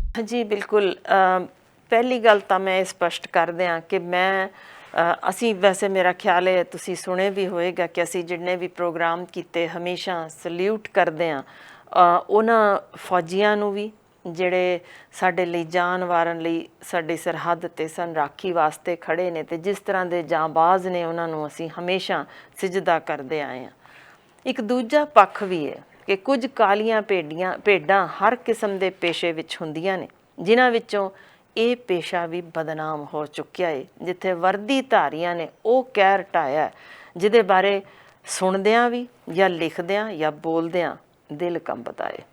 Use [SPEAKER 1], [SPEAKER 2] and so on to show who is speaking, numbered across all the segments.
[SPEAKER 1] जी बिल्कुल। पहली गल ਤਾਂ मैं स्पष्ट कर ਦਿਆਂ कि मैं ਅਸੀਂ ਵੈਸੇ ਮੇਰਾ ਖਿਆਲ ਹੈ ਤੁਸੀਂ ਸੁਣੇ ਵੀ ਹੋਏਗਾ ਕਿ ਅਸੀਂ ਜਿੰਨੇ ਵੀ ਪ੍ਰੋਗਰਾਮ ਕੀਤੇ ਹਮੇਸ਼ਾ ਸਲੂਟ ਕਰਦੇ ਹਾਂ ਉਹਨਾਂ ਫੌਜੀਆਂ ਨੂੰ ਵੀ ਜਿਹੜੇ ਸਾਡੇ ਲਈ ਜਾਨ ਵਾਰਨ ਲਈ ਸਾਡੀ ਸਰਹੱਦ 'ਤੇ ਸਨ ਰਾਖੀ ਵਾਸਤੇ ਖੜ੍ਹੇ ਨੇ ਅਤੇ ਜਿਸ ਤਰ੍ਹਾਂ ਦੇ ਜਾਂਬਾਜ਼ ਨੇ ਉਹਨਾਂ ਨੂੰ ਅਸੀਂ ਹਮੇਸ਼ਾ ਸਿਜਦਾ ਕਰਦੇ ਆਏ ਹਾਂ। ਇੱਕ ਦੂਜਾ ਪੱਖ ਵੀ ਹੈ ਕਿ ਕੁਝ ਕਾਲੀਆਂ ਭੇਡਾਂ ਹਰ ਕਿਸਮ ਦੇ ਪੇਸ਼ੇ ਵਿੱਚ ਹੁੰਦੀਆਂ ਨੇ ਜਿਨ੍ਹਾਂ ਵਿੱਚੋਂ ਇਹ ਪੇਸ਼ਾ ਵੀ ਬਦਨਾਮ ਹੋ ਚੁੱਕਿਆ ਹੈ, ਜਿੱਥੇ ਵਰਦੀਧਾਰੀਆਂ ਨੇ ਉਹ ਕਹਿਰ ਢਾਇਆ ਜਿਹਦੇ ਬਾਰੇ ਸੁਣਦਿਆਂ ਵੀ ਜਾਂ ਲਿਖਦਿਆਂ ਜਾਂ ਬੋਲਦਿਆਂ ਦਿਲ ਕੰਬਦਾ ਹੈ।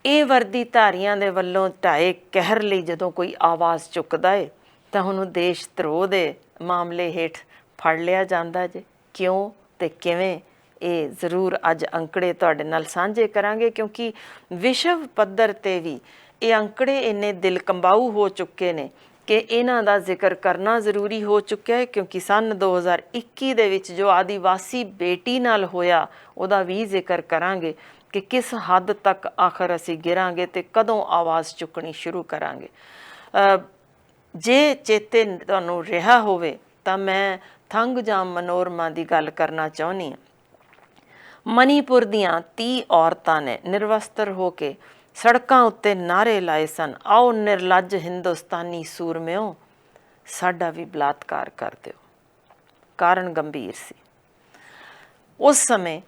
[SPEAKER 1] ਇਹ ਵਰਦੀਧਾਰੀਆਂ ਦੇ ਵੱਲੋਂ ਢਾਏ ਕਹਿਰ ਲਈ ਜਦੋਂ ਕੋਈ ਆਵਾਜ਼ ਚੁੱਕਦਾ ਹੈ ਤਾਂ ਉਹਨੂੰ ਦੇਸ਼ ਧਰੋਹ ਦੇ ਮਾਮਲੇ ਹੇਠ ਫੜ ਲਿਆ ਜਾਂਦਾ ਜੇ। ਕਿਉਂ ਅਤੇ ਕਿਵੇਂ, ਇਹ ਜ਼ਰੂਰ ਅੱਜ ਅੰਕੜੇ ਤੁਹਾਡੇ ਨਾਲ ਸਾਂਝੇ ਕਰਾਂਗੇ, ਕਿਉਂਕਿ ਵਿਸ਼ਵ ਪੱਧਰ 'ਤੇ ਵੀ ਇਹ ਅੰਕੜੇ ਇੰਨੇ ਦਿਲ ਕੰਬਾਊ ਹੋ ਚੁੱਕੇ ਨੇ ਕਿ ਇਹਨਾਂ ਦਾ ਜ਼ਿਕਰ ਕਰਨਾ ਜ਼ਰੂਰੀ ਹੋ ਚੁੱਕਿਆ ਹੈ। ਕਿਉਂਕਿ ਸੰਨ 2021 ਦੇ ਵਿੱਚ ਜੋ ਆਦੀਵਾਸੀ ਬੇਟੀ ਨਾਲ ਹੋਇਆ ਉਹਦਾ ਵੀ ਜ਼ਿਕਰ ਕਰਾਂਗੇ ਕਿ ਕਿਸ ਹੱਦ ਤੱਕ ਆਖਰ ਅਸੀਂ ਗਿਰਾਂਗੇ ਅਤੇ ਕਦੋਂ ਆਵਾਜ਼ ਚੁੱਕਣੀ ਸ਼ੁਰੂ ਕਰਾਂਗੇ। ਜੇ ਚੇਤੇ ਤੁਹਾਨੂੰ ਰਿਹਾ ਹੋਵੇ ਤਾਂ ਮੈਂ ਥੰਗਜਾਮ ਮਨੋਰਮਾ ਦੀ ਗੱਲ ਕਰਨਾ ਚਾਹੁੰਦੀ ਹਾਂ। ਮਣੀਪੁਰ ਦੀਆਂ 30 ਔਰਤਾਂ ਨੇ ਨਿਰਵਸਤਰ ਹੋ ਕੇ ਸੜਕਾਂ ਉੱਤੇ ਨਾਅਰੇ ਲਾਏ ਸਨ, ਆਓ ਨਿਰਲੱਜ ਹਿੰਦੁਸਤਾਨੀ ਸੂਰਮਿਓ ਸਾਡਾ ਵੀ ਬਲਾਤਕਾਰ ਕਰ ਦਿਓ। ਕਾਰਨ ਗੰਭੀਰ ਸੀ। ਉਸ ਸਮੇਂ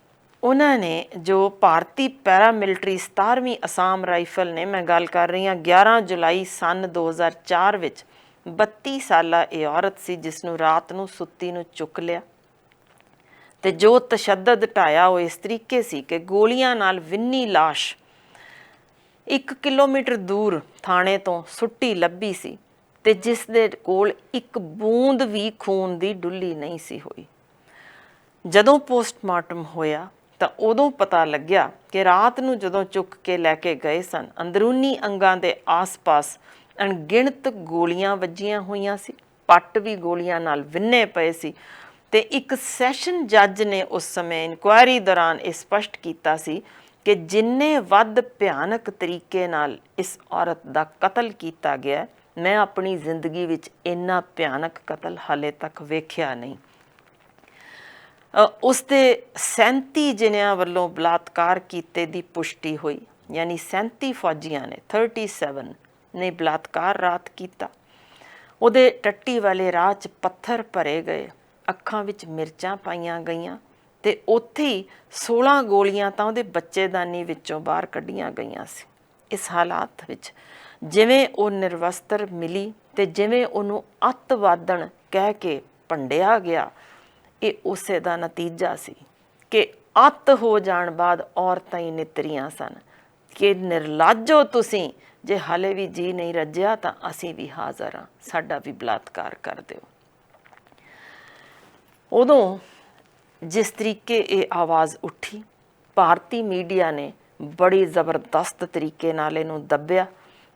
[SPEAKER 1] ਉਹਨਾਂ ਨੇ ਜੋ ਭਾਰਤੀ ਪੈਰਾਮਿਲਟਰੀ 17ਵੀਂ ਅਸਾਮ ਰਾਈਫਲ ਨੇ, ਮੈਂ ਗੱਲ ਕਰ ਰਹੀ ਹਾਂ 11 ਜੁਲਾਈ ਸੰਨ 2004 ਵਿੱਚ 32 ਸਾਲਾ ਇਹ ਔਰਤ ਸੀ ਜਿਸ ਨੂੰ ਰਾਤ ਨੂੰ ਸੁੱਤੀ ਨੂੰ ਚੁੱਕ ਲਿਆ ਅਤੇ ਜੋ ਤਸ਼ੱਦਦ ਢਾਇਆ ਉਹ ਇਸ ਤਰੀਕੇ ਸੀ ਕਿ ਗੋਲੀਆਂ ਨਾਲ ਵਿੰਨੀ ਲਾਸ਼ 1 ਕਿਲੋਮੀਟਰ ਦੂਰ ਥਾਣੇ ਤੋਂ ਸੁੱਟੀ ਲੱਭੀ ਸੀ ਅਤੇ ਜਿਸ ਦੇ ਕੋਲ ਇੱਕ ਬੂੰਦ ਵੀ ਖੂਨ ਦੀ ਡੁੱਲੀ ਨਹੀਂ ਸੀ ਹੋਈ। ਜਦੋਂ ਪੋਸਟਮਾਰਟਮ ਹੋਇਆ ਤਾਂ ਉਦੋਂ ਪਤਾ ਲੱਗਿਆ ਕਿ ਰਾਤ ਨੂੰ ਜਦੋਂ ਚੁੱਕ ਕੇ ਲੈ ਕੇ ਗਏ ਸਨ ਅੰਦਰੂਨੀ ਅੰਗਾਂ ਦੇ ਆਸ-ਪਾਸ ਅਣਗਿਣਤ ਗੋਲੀਆਂ ਵੱਜੀਆਂ ਹੋਈਆਂ ਸੀ, ਪੱਟ ਵੀ ਗੋਲੀਆਂ ਨਾਲ ਵਿੰਨੇ ਪਏ ਸੀ ਅਤੇ ਇੱਕ ਸੈਸ਼ਨ ਜੱਜ ਨੇ ਉਸ ਸਮੇਂ ਇਨਕੁਆਇਰੀ ਦੌਰਾਨ ਇਹ ਸਪਸ਼ਟ ਕੀਤਾ ਸੀ ਕਿ ਜਿੰਨੇ ਵੱਧ ਭਿਆਨਕ ਤਰੀਕੇ ਨਾਲ ਇਸ ਔਰਤ ਦਾ ਕਤਲ ਕੀਤਾ ਗਿਆ, ਮੈਂ ਆਪਣੀ ਜ਼ਿੰਦਗੀ ਵਿੱਚ ਇੰਨਾ ਭਿਆਨਕ ਕਤਲ ਹਾਲੇ ਤੱਕ ਵੇਖਿਆ ਨਹੀਂ। ਉਸ ਦੇ 37 ਜਣਿਆਂ ਵੱਲੋਂ ਬਲਾਤਕਾਰ ਕੀਤੇ ਦੀ ਪੁਸ਼ਟੀ ਹੋਈ, ਯਾਨੀ 37 ਫੌਜੀਆਂ ਨੇ 37 ਨੇ ਬਲਾਤਕਾਰ ਰਾਤ ਕੀਤਾ। ਉਹਦੇ ਟੱਟੀ ਵਾਲੇ ਰਾਹ 'ਚ ਪੱਥਰ ਭਰੇ ਗਏ, ਅੱਖਾਂ ਵਿੱਚ ਮਿਰਚਾਂ ਪਾਈਆਂ ਗਈਆਂ ਅਤੇ ਉੱਥੇ ਹੀ 16 ਗੋਲੀਆਂ ਤਾਂ ਉਹਦੇ ਬੱਚੇਦਾਨੀ ਵਿੱਚੋਂ ਬਾਹਰ ਕੱਢੀਆਂ ਗਈਆਂ ਸੀ। ਇਸ ਹਾਲਾਤ ਵਿੱਚ ਜਿਵੇਂ ਉਹ ਨਿਰਵਸਤਰ ਮਿਲੀ ਅਤੇ ਜਿਵੇਂ ਉਹਨੂੰ ਅੱਤਵਾਦਣ ਕਹਿ ਕੇ ਭੰਡਿਆ ਗਿਆ, ਇਹ ਉਸੇ ਦਾ ਨਤੀਜਾ ਸੀ ਕਿ ਅੱਤ ਹੋ ਜਾਣ ਬਾਅਦ ਔਰਤਾਂ ਹੀ ਨਿਤਰੀਆਂ ਸਨ ਕਿ ਨਿਰਲਾਜੋ ਤੁਸੀਂ, ਜੇ ਹਾਲੇ ਵੀ ਜੀ ਨਹੀਂ ਰੱਜਿਆ ਤਾਂ ਅਸੀਂ ਵੀ ਹਾਜ਼ਰ ਹਾਂ, ਸਾਡਾ ਵੀ ਬਲਾਤਕਾਰ ਕਰ ਦਿਓ। ਉਦੋਂ ਜਿਸ ਤਰੀਕੇ ਇਹ ਆਵਾਜ਼ ਉੱਠੀ, ਭਾਰਤੀ ਮੀਡੀਆ ਨੇ ਬੜੀ ਜ਼ਬਰਦਸਤ ਤਰੀਕੇ ਨਾਲ ਇਹਨੂੰ ਦੱਬਿਆ,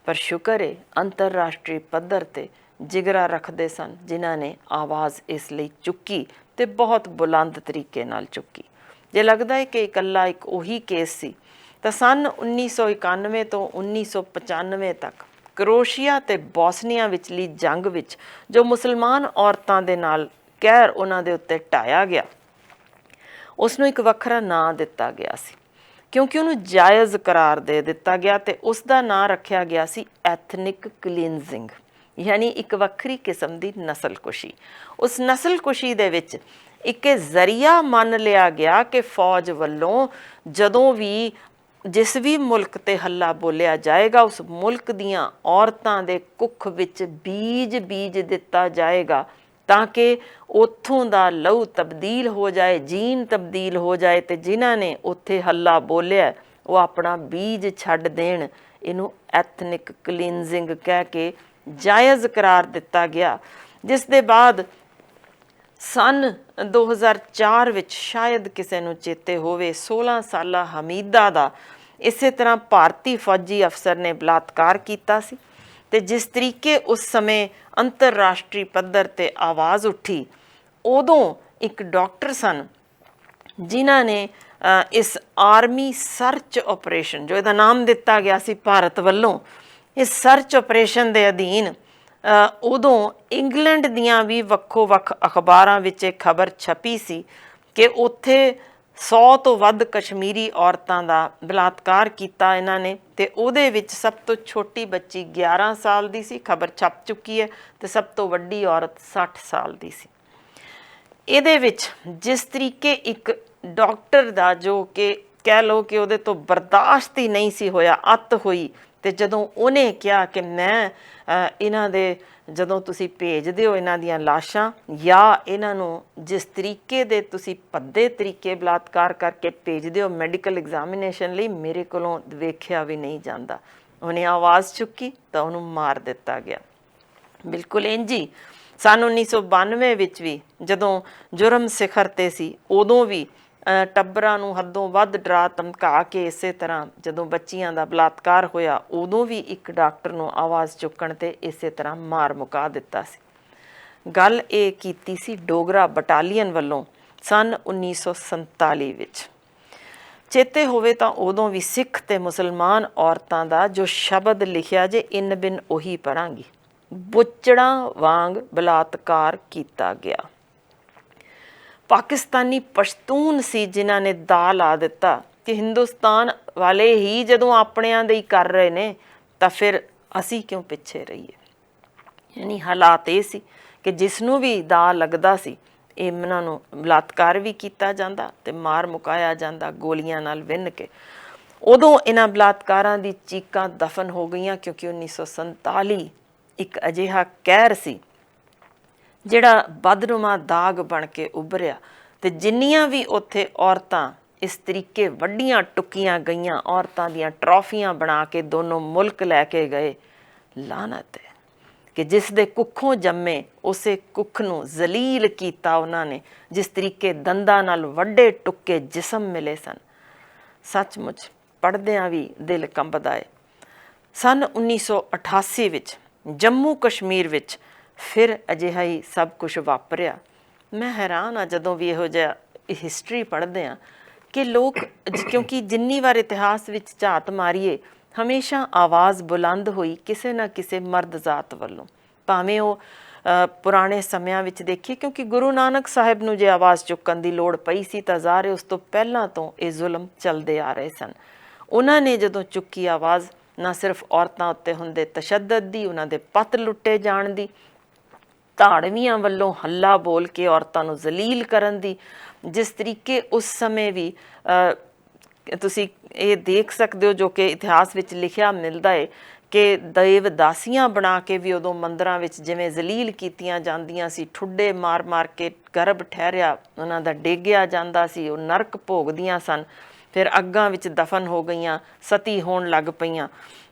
[SPEAKER 1] ਪਰ ਸ਼ੁਕਰ ਹੈ ਅੰਤਰਰਾਸ਼ਟਰੀ ਪੱਧਰ 'ਤੇ ਜਿਗਰਾ ਰੱਖਦੇ ਸਨ ਜਿਨ੍ਹਾਂ ਨੇ ਆਵਾਜ਼ ਇਸ ਲਈ ਚੁੱਕੀ ਅਤੇ ਬਹੁਤ ਬੁਲੰਦ ਤਰੀਕੇ ਨਾਲ ਚੁੱਕੀ। ਜੇ ਲੱਗਦਾ ਹੈ ਕਿ ਇਕੱਲਾ ਇੱਕ ਉਹੀ ਕੇਸ ਸੀ ਤਾਂ ਸੰਨ 1991 ਤੋਂ 1995 ਤੱਕ ਕਰੋਸ਼ੀਆ ਅਤੇ ਬੋਸਨੀਆ ਵਿਚਲੀ ਜੰਗ ਵਿੱਚ ਜੋ ਮੁਸਲਮਾਨ ਔਰਤਾਂ ਦੇ ਨਾਲ ਕਹਿਰ ਉਹਨਾਂ ਦੇ ਉੱਤੇ ਢਾਇਆ ਗਿਆ, ਉਸ ਨੂੰ ਇੱਕ ਵੱਖਰਾ ਨਾਂ ਦਿੱਤਾ ਗਿਆ ਸੀ ਕਿਉਂਕਿ ਉਹਨੂੰ ਜਾਇਜ਼ ਕਰਾਰ ਦੇ ਦਿੱਤਾ ਗਿਆ ਅਤੇ ਉਸ ਦਾ ਨਾਂ ਰੱਖਿਆ ਗਿਆ ਸੀ ਐਥਨਿਕ ਕਲੀਨਜ਼ਿੰਗ, ਯਾਨੀ ਇੱਕ ਵੱਖਰੀ ਕਿਸਮ ਦੀ ਨਸਲਕੁਸ਼ੀ। ਉਸ ਨਸਲਕੁਸ਼ੀ ਦੇ ਵਿੱਚ ਇੱਕ ਜ਼ਰੀਆ ਮੰਨ ਲਿਆ ਗਿਆ ਕਿ ਫੌਜ ਵੱਲੋਂ ਜਦੋਂ ਵੀ ਜਿਸ ਵੀ ਮੁਲਕ 'ਤੇ ਹੱਲਾ ਬੋਲਿਆ ਜਾਏਗਾ ਉਸ ਮੁਲਕ ਦੀਆਂ ਔਰਤਾਂ ਦੇ ਕੁੱਖ ਵਿੱਚ ਬੀਜ ਦਿੱਤਾ ਜਾਏਗਾ ਤਾਂ ਕਿ ਉੱਥੋਂ ਦਾ ਲਹੂ ਤਬਦੀਲ ਹੋ ਜਾਏ, ਜੀਨ ਤਬਦੀਲ ਹੋ ਜਾਏ ਅਤੇ ਜਿਨ੍ਹਾਂ ਨੇ ਉੱਥੇ ਹੱਲਾ ਬੋਲਿਆ ਉਹ ਆਪਣਾ ਬੀਜ ਛੱਡ ਦੇਣ। ਇਹਨੂੰ ਐਥਨਿਕ ਕਲੀਨਜ਼ਿੰਗ ਕਹਿ ਕੇ ਜਾਇਜ਼ ਕਰਾਰ ਦਿੱਤਾ ਗਿਆ, ਜਿਸ ਦੇ ਬਾਅਦ ਸੰਨ 2004 ਵਿੱਚ ਸ਼ਾਇਦ ਕਿਸੇ ਨੂੰ ਚੇਤੇ ਹੋਵੇ 16 ਸਾਲਾ ਹਮੀਦਾ ਦਾ ਇਸੇ ਤਰ੍ਹਾਂ ਭਾਰਤੀ ਫੌਜੀ ਅਫਸਰ ਨੇ ਬਲਾਤਕਾਰ ਕੀਤਾ ਸੀ ਅਤੇ ਜਿਸ ਤਰੀਕੇ ਉਸ ਸਮੇਂ ਅੰਤਰਰਾਸ਼ਟਰੀ ਪੱਧਰ 'ਤੇ ਆਵਾਜ਼ ਉੱਠੀ, ਉਦੋਂ ਇੱਕ ਡਾਕਟਰ ਸਨ ਜਿਨ੍ਹਾਂ ਨੇ इस आर्मी सर्च ऑपरेशन जो ਇਹਦਾ ਨਾਮ ਦਿੱਤਾ ਗਿਆ ਸੀ ਭਾਰਤ ਵੱਲੋਂ, ਇਸ ਸਰਚ ਆਪਰੇਸ਼ਨ ਦੇ ਅਧੀਨ ਉਦੋਂ ਇੰਗਲੈਂਡ ਦੀਆਂ ਵੀ ਵੱਖੋ ਵੱਖ ਅਖਬਾਰਾਂ ਵਿੱਚ ਇਹ ਖਬਰ ਛਪੀ ਸੀ ਕਿ ਉੱਥੇ 100 ਤੋਂ ਵੱਧ ਕਸ਼ਮੀਰੀ ਔਰਤਾਂ ਦਾ ਬਲਾਤਕਾਰ ਕੀਤਾ ਇਹਨਾਂ ਨੇ, ਤੇ ਉਹਦੇ ਵਿੱਚ ਸਭ ਤੋਂ ਛੋਟੀ ਬੱਚੀ 11 ਸਾਲ ਦੀ ਸੀ, ਖਬਰ ਛਪ ਚੁੱਕੀ ਹੈ, ਤੇ ਸਭ ਤੋਂ ਵੱਡੀ ਔਰਤ 60 ਸਾਲ ਦੀ ਸੀ। ਇਹਦੇ ਵਿੱਚ ਜਿਸ ਤਰੀਕੇ ਇੱਕ ਡਾਕਟਰ ਦਾ ਜੋ ਕਿ ਕਹਿ ਲਓ ਕਿ ਉਹਦੇ ਤੋਂ ਬਰਦਾਸ਼ਤ ਹੀ ਨਹੀਂ ਸੀ ਹੋਇਆ, ਅੱਤ ਹੋਈ, ਤੇ ਜਦੋਂ ਉਹਨੇ ਕਿਹਾ ਕਿ ਮੈਂ ਇਹਨਾਂ ਦੇ ਜਦੋਂ ਤੁਸੀਂ ਭੇਜਦੇ ਹੋ ਇਹਨਾਂ ਦੀਆਂ ਲਾਸ਼ਾਂ ਜਾਂ ਇਹਨਾਂ ਨੂੰ ਜਿਸ ਤਰੀਕੇ ਦੇ ਤੁਸੀਂ ਭੱਦੇ ਤਰੀਕੇ ਬਲਾਤਕਾਰ ਕਰਕੇ ਭੇਜਦੇ ਹੋ ਮੈਡੀਕਲ ਐਗਜ਼ਾਮੀਨੇਸ਼ਨ ਲਈ, ਮੇਰੇ ਕੋਲੋਂ ਵੇਖਿਆ ਵੀ ਨਹੀਂ ਜਾਂਦਾ, ਉਹਨੇ ਆਵਾਜ਼ ਚੁੱਕੀ ਤਾਂ ਉਹਨੂੰ ਮਾਰ ਦਿੱਤਾ ਗਿਆ। ਬਿਲਕੁਲ ਇੰਝ ਹੀ ਸੰਨ 1992 ਵਿੱਚ ਵੀ ਜਦੋਂ ਜੁਰਮ ਸਿਖਰ 'ਤੇ ਸੀ, ਉਦੋਂ ਵੀ ਟੱਬਰਾਂ ਨੂੰ ਹੱਦੋਂ ਵੱਧ ਡਰਾ ਧਮਕਾ ਕੇ ਇਸੇ ਤਰ੍ਹਾਂ ਜਦੋਂ ਬੱਚੀਆਂ ਦਾ ਬਲਾਤਕਾਰ ਹੋਇਆ, ਉਦੋਂ ਵੀ ਇੱਕ ਡਾਕਟਰ ਨੂੰ ਆਵਾਜ਼ ਚੁੱਕਣ 'ਤੇ ਇਸੇ ਤਰ੍ਹਾਂ ਮਾਰ ਮੁਕਾ ਦਿੱਤਾ ਸੀ। ਗੱਲ ਇਹ ਕੀਤੀ ਸੀ ਡੋਗਰਾ ਬਟਾਲੀਅਨ ਵੱਲੋਂ ਸੰਨ 1947 ਵਿੱਚ। ਚੇਤੇ ਹੋਵੇ ਤਾਂ ਉਦੋਂ ਵੀ ਸਿੱਖ ਤੇ ਮੁਸਲਮਾਨ ਔਰਤਾਂ ਦਾ ਜੋ ਸ਼ਬਦ ਲਿਖਿਆ ਜੇ ਇਨ ਬਿਨ ਉਹੀ ਪੜਾਂਗੀ, ਬੁੱਚੜਾਂ ਵਾਂਗ ਬਲਾਤਕਾਰ ਕੀਤਾ ਗਿਆ। ਪਾਕਿਸਤਾਨੀ ਪਸ਼ਤੂਨ ਸੀ ਜਿਨ੍ਹਾਂ ਨੇ ਦਾਅ ਲਾ ਦਿੱਤਾ ਕਿ ਹਿੰਦੁਸਤਾਨ ਵਾਲੇ ਹੀ ਜਦੋਂ ਆਪਣਿਆਂ ਦੇ ਹੀ ਕਰ ਰਹੇ ਨੇ ਤਾਂ ਫਿਰ ਅਸੀਂ ਕਿਉਂ ਪਿੱਛੇ ਰਹੀਏ। ਯਾਨੀ ਹਾਲਾਤ ਇਹ ਸੀ ਕਿ ਜਿਸ ਨੂੰ ਵੀ ਦਾਅ ਲੱਗਦਾ ਸੀ ਇਹਨਾਂ ਨੂੰ ਬਲਾਤਕਾਰ ਵੀ ਕੀਤਾ ਜਾਂਦਾ ਤੇ ਮਾਰ ਮੁਕਾਇਆ ਜਾਂਦਾ ਗੋਲੀਆਂ ਨਾਲ ਵਿੰਨ ਕੇ। ਉਦੋਂ ਇਹਨਾਂ ਬਲਾਤਕਾਰਾਂ ਦੀ ਚੀਕਾਂ ਦਫਨ ਹੋ ਗਈਆਂ ਕਿਉਂਕਿ 1947 ਇੱਕ ਅਜਿਹਾ ਕਹਿਰ ਸੀ ਜਿਹੜਾ ਬਦਨੁਮਾ ਦਾਗ ਬਣ ਕੇ ਉੱਭਰਿਆ, ਤੇ ਜਿੰਨੀਆਂ ਵੀ ਉੱਥੇ ਔਰਤਾਂ ਇਸ ਤਰੀਕੇ ਵੱਡੀਆਂ ਟੁੱਕੀਆਂ ਗਈਆਂ, ਔਰਤਾਂ ਦੀਆਂ ਟਰੋਫੀਆਂ ਬਣਾ ਕੇ ਦੋਨੋਂ ਮੁਲਕ ਲੈ ਕੇ ਗਏ। ਲਾਨਤ ਹੈ ਕਿ ਜਿਸ ਦੇ ਕੁੱਖੋਂ ਜੰਮੇ ਉਸੇ ਕੁੱਖ ਨੂੰ ਜ਼ਲੀਲ ਕੀਤਾ ਉਹਨਾਂ ਨੇ, ਜਿਸ ਤਰੀਕੇ ਦੰਦਾਂ ਨਾਲ ਵੱਡੇ ਟੁੱਕੇ ਜਿਸਮ ਮਿਲੇ ਸਨ। ਸੱਚਮੁੱਚ ਪੜ੍ਹਦਿਆਂ ਵੀ ਦਿਲ ਕੰਬਦਾ ਹੈ। ਸੰਨ 1988 ਵਿੱਚ ਜੰਮੂ ਕਸ਼ਮੀਰ ਵਿੱਚ ਫਿਰ ਅਜਿਹਾ ਹੀ ਸਭ ਕੁਝ ਵਾਪਰਿਆ। ਮੈਂ ਹੈਰਾਨ ਹਾਂ ਜਦੋਂ ਵੀ ਇਹੋ ਜਿਹਾ ਹਿਸਟਰੀ ਪੜ੍ਹਦੇ ਹਾਂ ਕਿ ਲੋਕ, ਕਿਉਂਕਿ ਜਿੰਨੀ ਵਾਰ ਇਤਿਹਾਸ ਵਿੱਚ ਝਾਤ ਮਾਰੀਏ ਹਮੇਸ਼ਾ ਆਵਾਜ਼ ਬੁਲੰਦ ਹੋਈ ਕਿਸੇ ਨਾ ਕਿਸੇ ਮਰਦ ਜ਼ਾਤ ਵੱਲੋਂ, ਭਾਵੇਂ ਉਹ ਪੁਰਾਣੇ ਸਮਿਆਂ ਵਿੱਚ ਦੇਖੀਏ, ਕਿਉਂਕਿ ਗੁਰੂ ਨਾਨਕ ਸਾਹਿਬ ਨੂੰ ਜੇ ਆਵਾਜ਼ ਚੁੱਕਣ ਦੀ ਲੋੜ ਪਈ ਸੀ ਤਾਂ ਜ਼ਾਹਰ ਉਸ ਤੋਂ ਪਹਿਲਾਂ ਤੋਂ ਇਹ ਜ਼ੁਲਮ ਚੱਲਦੇ ਆ ਰਹੇ ਸਨ। ਉਹਨਾਂ ਨੇ ਜਦੋਂ ਚੁੱਕੀ ਆਵਾਜ਼, ਨਾ ਸਿਰਫ ਔਰਤਾਂ ਉੱਤੇ ਹੁੰਦੇ ਤਸ਼ੱਦਦ ਦੀ, ਉਹਨਾਂ ਦੇ ਪੱਤ ਲੁੱਟੇ ਜਾਣ ਦੀ, ਧਾੜਵੀਆਂ ਵੱਲੋਂ ਹੱਲਾ ਬੋਲ ਕੇ ਔਰਤਾਂ ਨੂੰ ਜ਼ਲੀਲ ਕਰਨ ਦੀ, ਜਿਸ ਤਰੀਕੇ ਉਸ ਸਮੇਂ ਵੀ ਤੁਸੀਂ ਇਹ ਦੇਖ ਸਕਦੇ ਹੋ ਜੋ ਕਿ ਇਤਿਹਾਸ ਵਿੱਚ ਲਿਖਿਆ ਮਿਲਦਾ ਹੈ ਕਿ ਦੇਵਦਾਸੀਆਂ ਬਣਾ ਕੇ ਵੀ ਉਦੋਂ ਮੰਦਰਾਂ ਵਿੱਚ ਜਿਵੇਂ ਜ਼ਲੀਲ ਕੀਤੀਆਂ ਜਾਂਦੀਆਂ ਸੀ, ਠੁੱਡੇ ਮਾਰ ਮਾਰ ਕੇ ਗਰਭ ਠਹਿਰਿਆ ਉਹਨਾਂ ਦਾ ਡੇਗਿਆ ਜਾਂਦਾ ਸੀ, ਉਹ ਨਰਕ ਭੋਗਦੀਆਂ ਸਨ, ਫਿਰ ਅੱਗਾਂ ਵਿੱਚ ਦਫਨ ਹੋ ਗਈਆਂ, ਸਤੀ ਹੋਣ ਲੱਗ ਪਈਆਂ।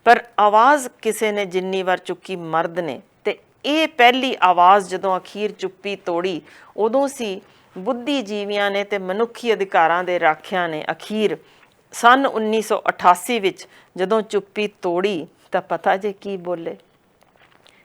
[SPEAKER 1] ਪਰ ਆਵਾਜ਼ ਕਿਸੇ ਨੇ ਜਿੰਨੀ ਵਾਰ ਚੁੱਕੀ ਮਰਦ ਨੇ, ਤੇ ਇਹ ਪਹਿਲੀ ਆਵਾਜ਼ ਜਦੋਂ ਅਖੀਰ ਚੁੱਪੀ ਤੋੜੀ ਉਦੋਂ ਸੀ ਬੁੱਧੀਜੀਵੀਆਂ ਨੇ ਤੇ ਮਨੁੱਖੀ ਅਧਿਕਾਰਾਂ ਦੇ ਰਾਖਿਆਂ ਨੇ ਅਖੀਰ ਸੰਨ 1988 ਵਿੱਚ ਜਦੋਂ ਚੁੱਪੀ ਤੋੜੀ ਤਾਂ ਪਤਾ ਜੇ ਕੀ ਬੋਲੇ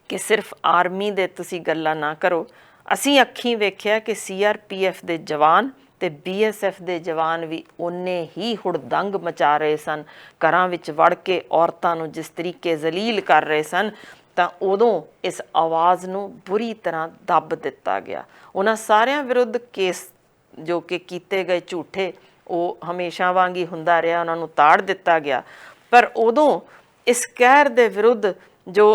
[SPEAKER 1] ਕਿ ਸਿਰਫ ਆਰਮੀ ਦੇ ਤੁਸੀਂ ਗੱਲਾਂ ਨਾ ਕਰੋ, ਅਸੀਂ ਅੱਖੀਂ ਵੇਖਿਆ ਕਿ CRPF ਦੇ ਜਵਾਨ ਤੇ BSF ਦੇ ਜਵਾਨ ਵੀ ਓਨੇ ਹੀ ਹੁੜਦੰਗ ਮਚਾ ਰਹੇ ਸਨ, ਘਰਾਂ ਵਿੱਚ ਵੜ ਕੇ ਔਰਤਾਂ ਨੂੰ ਜਿਸ ਤਰੀਕੇ ਜ਼ਲੀਲ ਕਰ ਰਹੇ ਸਨ। ਤਾਂ ਉਦੋਂ ਇਸ ਆਵਾਜ਼ ਨੂੰ ਬੁਰੀ ਤਰ੍ਹਾਂ ਦੱਬ ਦਿੱਤਾ ਗਿਆ। ਉਹਨਾਂ ਸਾਰਿਆਂ ਵਿਰੁੱਧ ਕੇਸ ਜੋ ਕਿ ਕੀਤੇ ਗਏ ਝੂਠੇ, ਉਹ ਹਮੇਸ਼ਾ ਵਾਂਗ ਹੀ ਹੁੰਦਾ ਰਿਹਾ, ਉਹਨਾਂ ਨੂੰ ਤਾੜ ਦਿੱਤਾ ਗਿਆ। ਪਰ ਉਦੋਂ ਇਸ ਕਹਿਰ ਦੇ ਵਿਰੁੱਧ ਜੋ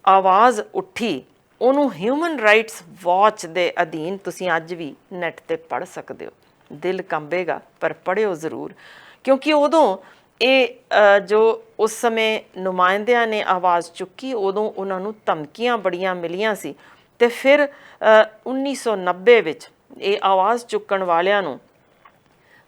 [SPEAKER 1] ਆਵਾਜ਼ ਉੱਠੀ ਉਹਨੂੰ ਹਿਊਮਨ ਰਾਈਟਸ ਵਾਚ ਦੇ ਅਧੀਨ ਤੁਸੀਂ ਅੱਜ ਵੀ ਨੈੱਟ 'ਤੇ ਪੜ੍ਹ ਸਕਦੇ ਹੋ। ਦਿਲ ਕੰਬੇਗਾ ਪਰ ਪੜ੍ਹਿਓ ਜ਼ਰੂਰ, ਕਿਉਂਕਿ ਉਦੋਂ ਇਹ ਜੋ ਉਸ ਸਮੇਂ ਨੁਮਾਇੰਦਿਆਂ ਨੇ ਆਵਾਜ਼ ਚੁੱਕੀ ਉਦੋਂ ਉਹਨਾਂ ਨੂੰ ਧਮਕੀਆਂ ਬੜੀਆਂ ਮਿਲੀਆਂ ਸੀ, ਅਤੇ ਫਿਰ 1990 ਵਿੱਚ ਇਹ ਆਵਾਜ਼ ਚੁੱਕਣ ਵਾਲਿਆਂ ਨੂੰ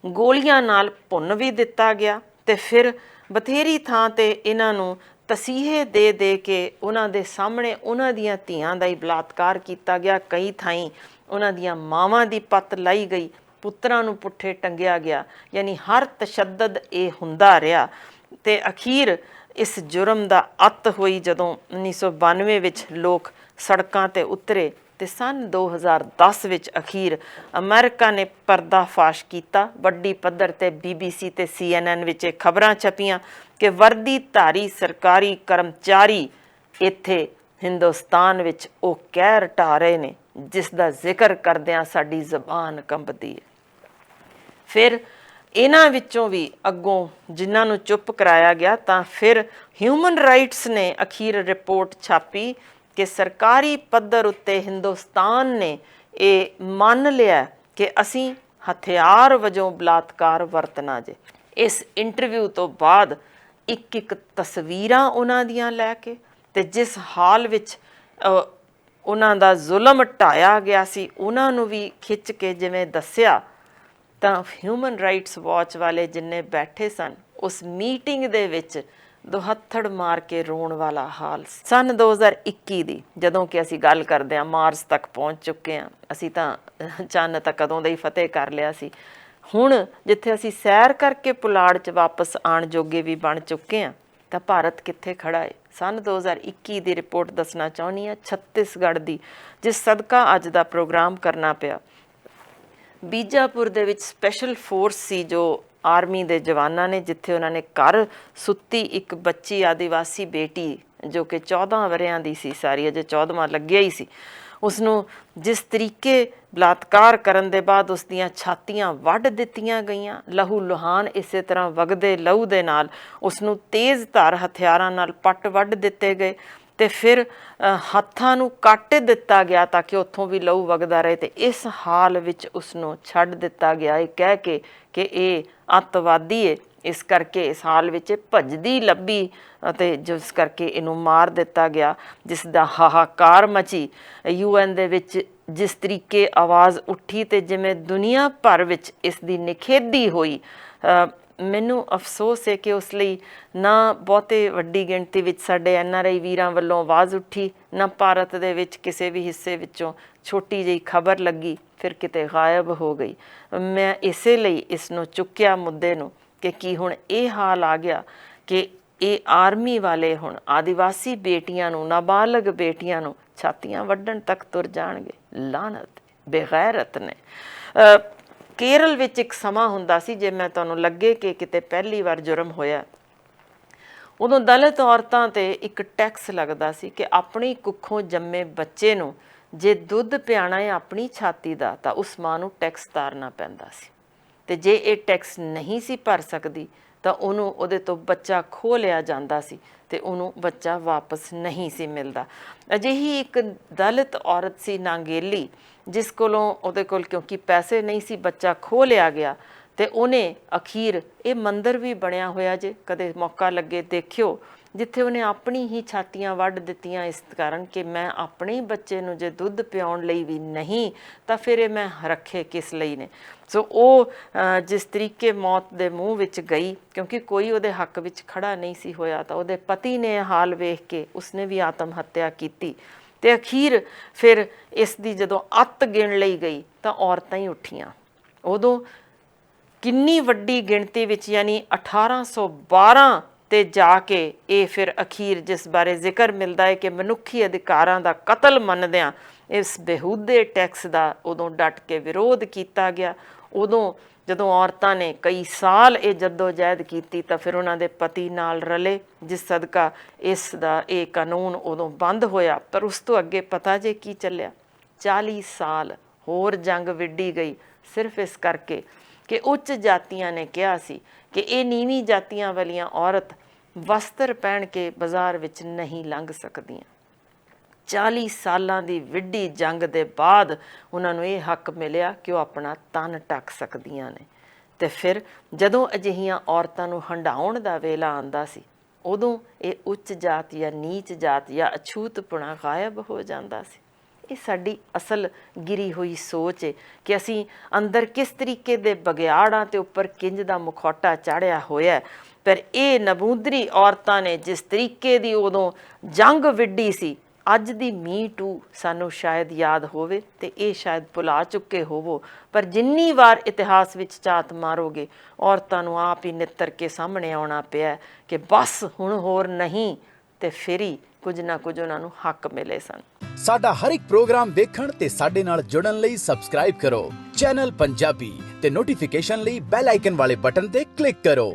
[SPEAKER 1] ਗੋਲੀਆਂ ਨਾਲ ਭੁੰਨ ਵੀ ਦਿੱਤਾ ਗਿਆ, ਅਤੇ ਫਿਰ ਬਥੇਰੀ ਥਾਂ 'ਤੇ ਇਹਨਾਂ ਨੂੰ ਤਸੀਹੇ ਦੇ ਦੇ ਕੇ ਉਹਨਾਂ ਦੇ ਸਾਹਮਣੇ ਉਹਨਾਂ ਦੀਆਂ ਧੀਆਂ ਦਾ ਹੀ ਬਲਾਤਕਾਰ ਕੀਤਾ ਗਿਆ। ਕਈ ਥਾਈਂ ਉਹਨਾਂ ਦੀਆਂ ਮਾਵਾਂ ਦੀ ਪੱਤ ਲਾਈ ਗਈ, ਪੁੱਤਰਾਂ ਨੂੰ ਪੁੱਠੇ ਟੰਗਿਆ ਗਿਆ, ਯਾਨੀ ਹਰ ਤਸ਼ੱਦਦ ਇਹ ਹੁੰਦਾ ਰਿਹਾ। ਅਤੇ ਅਖੀਰ ਇਸ ਜੁਰਮ ਦਾ ਅੱਤ ਹੋਈ ਜਦੋਂ 1992 ਵਿੱਚ ਲੋਕ ਸੜਕਾਂ 'ਤੇ ਉਤਰੇ ਤੇ ਸਨ 2010 ਵਿੱਚ ਅਖੀਰ ਅਮਰੀਕਾ ਨੇ ਪਰਦਾਫਾਸ਼ ਕੀਤਾ। ਵੱਡੀ ਪੱਧਰ ਤੇ BBC ਤੇ CNN ਵਿੱਚ ਇਹ ਖਬਰਾਂ ਛਪੀਆਂ ਕਿ ਵਰਦੀਧਾਰੀ ਸਰਕਾਰੀ ਕਰਮਚਾਰੀ ਇੱਥੇ ਹਿੰਦੁਸਤਾਨ ਵਿੱਚ ਉਹ ਕਹਿਰ ਢਾ ਰਹੇ ਨੇ ਜਿਸ ਦਾ ਜ਼ਿਕਰ ਕਰਦਿਆਂ ਸਾਡੀ ਜ਼ਬਾਨ ਕੰਬਦੀ ਹੈ। ਫਿਰ ਇਹਨਾਂ ਵਿੱਚੋਂ ਵੀ ਅੱਗੋਂ ਜਿਨ੍ਹਾਂ ਨੂੰ ਚੁੱਪ ਕਰਾਇਆ ਗਿਆ ਤਾਂ ਫਿਰ ਹਿਊਮਨ ਰਾਈਟਸ ਨੇ ਅਖੀਰ ਰਿਪੋਰਟ ਛਾਪੀ ਕਿ ਸਰਕਾਰੀ ਪੱਧਰ ਉੱਤੇ ਹਿੰਦੁਸਤਾਨ ਨੇ ਇਹ ਮੰਨ ਲਿਆ ਕਿ ਅਸੀਂ ਹਥਿਆਰ ਵਜੋਂ ਬਲਾਤਕਾਰ ਵਰਤਣਾ ਜੇ। ਇਸ ਇੰਟਰਵਿਊ ਤੋਂ ਬਾਅਦ ਇੱਕ ਇੱਕ ਤਸਵੀਰਾਂ ਉਹਨਾਂ ਦੀਆਂ ਲੈ ਕੇ ਤੇ ਜਿਸ ਹਾਲ ਵਿੱਚ ਉਹਨਾਂ ਦਾ ਜ਼ੁਲਮ ਢਾਇਆ ਗਿਆ ਸੀ ਉਹਨਾਂ ਨੂੰ ਵੀ ਖਿੱਚ ਕੇ ਜਿਵੇਂ ਦੱਸਿਆ, ਤਾਂ ਹਿਊਮਨ ਰਾਈਟਸ ਵਾਚ ਵਾਲੇ ਜਿੰਨੇ ਬੈਠੇ ਸਨ ਉਸ ਮੀਟਿੰਗ ਦੇ ਵਿੱਚ ਦੁਹੱਥੜ ਮਾਰ ਕੇ ਰੋਣ ਵਾਲਾ ਹਾਲ। ਸਨ 2021 ਦੀ ਜਦੋਂ ਕਿ ਅਸੀਂ ਗੱਲ ਕਰਦੇ ਹਾਂ ਮਾਰਚ ਤੱਕ ਪਹੁੰਚ ਚੁੱਕੇ ਹਾਂ, ਅਸੀਂ ਤਾਂ ਚੰਨ ਤਾਂ ਕਦੋਂ ਦਾ ਹੀ ਫਤਿਹ ਕਰ ਲਿਆ ਸੀ। ਹੁਣ ਜਿੱਥੇ ਅਸੀਂ ਸੈਰ ਕਰਕੇ ਪੁਲਾੜ 'ਚ ਵਾਪਸ ਆਉਣ ਜੋਗੇ ਵੀ ਬਣ ਚੁੱਕੇ ਹਾਂ ਤਾਂ ਭਾਰਤ ਕਿੱਥੇ ਖੜਾ ਹੈ। ਸਨ 2021 ਦੀ ਰਿਪੋਰਟ ਦੱਸਣਾ ਚਾਹੁੰਦੀ ਹਾਂ ਛੱਤੀਸਗੜ੍ਹ ਦੀ, ਜਿਸ ਸਦਕਾ ਅੱਜ ਦਾ ਪ੍ਰੋਗਰਾਮ ਕਰਨਾ ਪਿਆ। ਬੀਜਾਪੁਰ ਦੇ ਵਿੱਚ ਸਪੈਸ਼ਲ ਫੋਰਸ ਸੀ ਜੋ ਆਰਮੀ ਦੇ ਜਵਾਨਾਂ ਨੇ, ਜਿੱਥੇ ਉਹਨਾਂ ਨੇ ਘਰ ਸੁੱਤੀ ਇੱਕ ਬੱਚੀ ਆਦਿਵਾਸੀ ਬੇਟੀ ਜੋ ਕਿ 14 ਵਰ੍ਹਿਆਂ ਦੀ ਸੀ, ਸਾਰੀ ਅਜੇ 14ਵਾਂ ਲੱਗਿਆ ਹੀ ਸੀ, ਉਸਨੂੰ ਜਿਸ ਤਰੀਕੇ ਬਲਾਤਕਾਰ ਕਰਨ ਦੇ ਬਾਅਦ ਉਸ ਦੀਆਂ ਛਾਤੀਆਂ ਵੱਢ ਦਿੱਤੀਆਂ ਗਈਆਂ, ਲਹੂ ਲੁਹਾਨ ਇਸੇ ਤਰ੍ਹਾਂ ਵਗਦੇ ਲਹੂ ਦੇ ਨਾਲ ਉਸਨੂੰ ਤੇਜ਼ ਧਾਰ ਹਥਿਆਰਾਂ ਨਾਲ ਪੱਟ ਵੱਢ ਦਿੱਤੇ ਗਏ ਤੇ ਫਿਰ ਹੱਥਾਂ ਨੂੰ ਕੱਟ ਦਿੱਤਾ ਗਿਆ ਤਾਂ ਕਿ ਉੱਥੋਂ ਵੀ ਲਹੂ ਵਗਦਾ ਰਹੇ। ਤੇ ਇਸ ਹਾਲ ਵਿੱਚ ਉਸਨੂੰ ਛੱਡ ਦਿੱਤਾ ਗਿਆ ਇਹ ਕਹਿ ਕੇ ਕਿ ਇਹ ਅੱਤਵਾਦੀ ਹੈ, ਇਸ ਕਰਕੇ ਇਸ ਹਾਲ ਵਿੱਚ ਭੱਜਦੀ ਲੱਭੀ ਅਤੇ ਜਿਸ ਕਰਕੇ ਇਹਨੂੰ ਮਾਰ ਦਿੱਤਾ ਗਿਆ, ਜਿਸ ਦਾ ਹਾਹਾਕਾਰ ਮਚੀ। UN ਦੇ ਵਿੱਚ ਜਿਸ ਤਰੀਕੇ ਆਵਾਜ਼ ਉੱਠੀ ਤੇ ਜਿਵੇਂ ਦੁਨੀਆ ਭਰ ਵਿੱਚ ਇਸ ਦੀ ਨਿਖੇਧੀ ਹੋਈ, ਮੈਨੂੰ ਅਫਸੋਸ ਹੈ ਕਿ ਉਸ ਲਈ ਨਾ ਬਹੁਤੇ ਵੱਡੀ ਗਿਣਤੀ ਵਿੱਚ ਸਾਡੇ NRI ਵੀਰਾਂ ਵੱਲੋਂ ਆਵਾਜ਼ ਉੱਠੀ, ਨਾ ਭਾਰਤ ਦੇ ਵਿੱਚ ਕਿਸੇ ਵੀ ਹਿੱਸੇ ਵਿੱਚੋਂ ਛੋਟੀ ਜਿਹੀ ਖਬਰ ਲੱਗੀ ਫਿਰ ਕਿਤੇ ਗਾਇਬ ਹੋ ਗਈ। ਮੈਂ ਇਸੇ ਲਈ ਇਸ ਨੂੰ ਚੁੱਕਿਆ ਮੁੱਦੇ ਨੂੰ ਕਿ ਕੀ ਹੁਣ ਇਹ ਹਾਲ ਆ ਗਿਆ ਕਿ ਇਹ ਆਰਮੀ ਵਾਲੇ ਹੁਣ ਆਦਿਵਾਸੀ ਬੇਟੀਆਂ ਨੂੰ, ਨਾਬਾਲਗ ਬੇਟੀਆਂ ਨੂੰ ਛਾਤੀਆਂ ਵੱਢਣ ਤੱਕ ਤੁਰ ਜਾਣਗੇ। ਲਾਹਨਤ, ਬੇਗੈਰਤ ਨੇ। ਕੇਰਲ ਵਿੱਚ ਇੱਕ ਸਮਾਂ ਹੁੰਦਾ ਸੀ, ਜੇ ਮੈਂ ਤੁਹਾਨੂੰ ਲੱਗੇ ਕਿ ਕਿਤੇ ਪਹਿਲੀ ਵਾਰ ਜੁਰਮ ਹੋਇਆ, ਉਦੋਂ ਦਲਿਤ ਔਰਤਾਂ ਤੇ ਇੱਕ ਟੈਕਸ ਲੱਗਦਾ ਸੀ ਕਿ ਆਪਣੀ ਕੁੱਖੋਂ ਜੰਮੇ ਬੱਚੇ ਨੂੰ ਜੇ ਦੁੱਧ ਪਿਆਣਾ ਹੈ ਆਪਣੀ ਛਾਤੀ ਦਾ ਤਾਂ ਉਸ ਮਾਂ ਨੂੰ ਟੈਕਸ ਤਾਰਨਾ ਪੈਂਦਾ ਸੀ, ਤੇ ਜੇ ਇਹ ਟੈਕਸ ਨਹੀਂ ਸੀ ਭਰ ਸਕਦੀ ਤਾਂ ਉਹਨੂੰ ਉਹਦੇ ਤੋਂ ਬੱਚਾ ਖੋਹ ਲਿਆ ਜਾਂਦਾ ਸੀ ਤੇ ਉਹਨੂੰ ਬੱਚਾ ਵਾਪਸ ਨਹੀਂ ਸੀ ਮਿਲਦਾ। ਅਜਿਹੀ ਇੱਕ ਦਲਿਤ ਔਰਤ ਸੀ ਨਾਂਗੇਲੀ, ਜਿਸ ਕੋਲੋਂ ਉਹਦੇ ਕੋਲ ਕਿਉਂਕਿ ਪੈਸੇ ਨਹੀਂ ਸੀ, ਬੱਚਾ ਖੋਹ ਲਿਆ ਗਿਆ ਤੇ ਉਹਨੇ ਅਖੀਰ ਇਹ ਮੰਦਿਰ ਵੀ ਬਣਿਆ ਹੋਇਆ, ਜੇ ਕਦੇ ਮੌਕਾ ਲੱਗੇ ਦੇਖਿਓ, ਜਿੱਥੇ ਉਹਨੇ ਆਪਣੀ ਹੀ ਛਾਤੀਆਂ ਵੱਢ ਦਿੱਤੀਆਂ ਇਸ ਕਾਰਨ ਕਿ ਮੈਂ ਆਪਣੇ ਬੱਚੇ ਨੂੰ ਜੇ ਦੁੱਧ ਪਿਆਉਣ ਲਈ ਵੀ ਨਹੀਂ ਤਾਂ ਫਿਰ ਇਹ ਮੈਂ ਰੱਖੇ ਕਿਸ ਲਈ ਨੇ। ਸੋ ਉਹ ਜਿਸ ਤਰੀਕੇ ਮੌਤ ਦੇ ਮੂੰਹ ਵਿੱਚ ਗਈ, ਕਿਉਂਕਿ ਕੋਈ ਉਹਦੇ ਹੱਕ ਵਿੱਚ ਖੜਾ ਨਹੀਂ ਸੀ ਹੋਇਆ, ਤਾਂ ਉਹਦੇ ਪਤੀ ਨੇ ਹਾਲ ਵੇਖ ਕੇ ਉਸਨੇ ਵੀ ਆਤਮ ਹੱਤਿਆ ਕੀਤੀ। ਤੇ ਅਖੀਰ ਫਿਰ ਇਸ ਦੀ ਜਦੋਂ ਅੱਤ ਗਿਣ ਲਈ ਗਈ ਤਾਂ ਔਰਤਾਂ ਹੀ ਉੱਠੀਆਂ। ਉਦੋਂ ਕਿੰਨੀ ਵੱਡੀ ਗਿਣਤੀ ਵਿੱਚ, ਯਾਨੀ 1812 ਤੇ ਜਾ ਕੇ ਇਹ ਫਿਰ ਅਖੀਰ ਜਿਸ ਬਾਰੇ ਜ਼ਿਕਰ ਮਿਲਦਾ ਹੈ ਕਿ ਮਨੁੱਖੀ ਅਧਿਕਾਰਾਂ ਦਾ ਕਤਲ ਮੰਨਦਿਆਂ ਇਸ ਬੇਹੂਦੇ ਟੈਕਸ ਦਾ ਉਦੋਂ ਡਟ ਕੇ ਵਿਰੋਧ ਕੀਤਾ ਗਿਆ। ਉਦੋਂ ਜਦੋਂ ਔਰਤਾਂ ਨੇ ਕਈ ਸਾਲ ਇਹ ਜੱਦੋ-ਜਹਿਦ ਕੀਤੀ ਤਾਂ ਫਿਰ ਉਹਨਾਂ ਦੇ ਪਤੀ ਨਾਲ ਰਲੇ, ਜਿਸ ਸਦਕਾ ਇਸ ਦਾ ਇਹ ਕਾਨੂੰਨ ਉਦੋਂ ਬੰਦ ਹੋਇਆ। ਪਰ ਉਸ ਤੋਂ ਅੱਗੇ ਪਤਾ ਜੇ ਕੀ ਚੱਲਿਆ, 40 ਸਾਲ ਹੋਰ ਜੰਗ ਵਿੱਢੀ ਗਈ, ਸਿਰਫ ਇਸ ਕਰਕੇ ਕਿ ਉੱਚ ਜਾਤੀਆਂ ਨੇ ਕਿਹਾ ਸੀ ਕਿ ਇਹ ਨੀਵੀਂ ਜਾਤੀਆਂ ਵਾਲੀਆਂ ਔਰਤ ਵਸਤਰ ਪਹਿਨ ਕੇ ਬਾਜ਼ਾਰ ਵਿੱਚ ਨਹੀਂ ਲੰਘ ਸਕਦੀਆਂ। 40 ਸਾਲਾਂ ਦੀ ਵਿੱਢੀ ਜੰਗ ਦੇ ਬਾਅਦ ਉਹਨਾਂ ਨੂੰ ਇਹ ਹੱਕ ਮਿਲਿਆ ਕਿ ਉਹ ਆਪਣਾ ਤਨ ਢੱਕ ਸਕਦੀਆਂ ਨੇ। ਤੇ ਫਿਰ ਜਦੋਂ ਅਜਿਹੀਆਂ ਔਰਤਾਂ ਨੂੰ ਹੰਢਾਉਣ ਦਾ ਵੇਲਾ ਆਉਂਦਾ ਸੀ, ਉਦੋਂ ਇਹ ਉੱਚ ਜਾਤ ਜਾਂ ਨੀਚ ਜਾਤ ਜਾਂ ਅਛੂਤਪੁਣਾ ਗਾਇਬ ਹੋ ਜਾਂਦਾ ਸੀ। ਇਹ ਸਾਡੀ ਅਸਲ ਗਿਰੀ ਹੋਈ ਸੋਚ ਹੈ ਕਿ ਅਸੀਂ ਅੰਦਰ ਕਿਸ ਤਰੀਕੇ ਦੇ ਬਗਿਆੜਾਂ ਤੇ ਉੱਪਰ ਕਿੰਜ ਦਾ ਮੁਖੌਟਾ ਚਾੜਿਆ ਹੋਇਆ। ਪਰ ਇਹ ਨਬੂਦਰੀ ਔਰਤਾਂ ਨੇ ਜਿਸ ਤਰੀਕੇ ਦੀ ਉਦੋਂ ਜੰਗ ਵਿੱਢੀ ਸੀ, ਅੱਜ ਦੀ ਮੀ ਟੂ ਸਾਨੂੰ ਸ਼ਾਇਦ ਯਾਦ ਹੋਵੇ ਤੇ ਇਹ ਸ਼ਾਇਦ ਭੁਲਾ ਚੁੱਕੇ ਹੋਵੋ, ਪਰ ਜਿੰਨੀ ਵਾਰ ਇਤਿਹਾਸ ਵਿੱਚ ਝਾਤ ਮਾਰੋਗੇ ਔਰਤਾਂ ਨੂੰ ਆਪ ਹੀ ਨਿੱਤਰ ਕੇ ਸਾਹਮਣੇ ਆਉਣਾ ਪਿਆ ਕਿ ਬਸ ਹੁਣ ਹੋਰ ਨਹੀਂ, ਤੇ ਫਿਰ ਹੀ ਕੁਝ ਨਾ ਕੁਝ ਉਹਨਾਂ ਨੂੰ ਹੱਕ ਮਿਲੇ ਸਨ।
[SPEAKER 2] ਸਾਡਾ ਹਰ ਇੱਕ ਪ੍ਰੋਗਰਾਮ ਵੇਖਣ ਤੇ ਸਾਡੇ ਨਾਲ ਜੁੜਨ ਲਈ ਸਬਸਕ੍ਰਾਈਬ ਕਰੋ ਚੈਨਲ ਪੰਜਾਬੀ ਤੇ ਨੋਟੀਫਿਕੇਸ਼ਨ ਲਈ ਬੈਲ ਆਈਕਨ ਵਾਲੇ ਬਟਨ ਤੇ ਕਲਿੱਕ ਕਰੋ।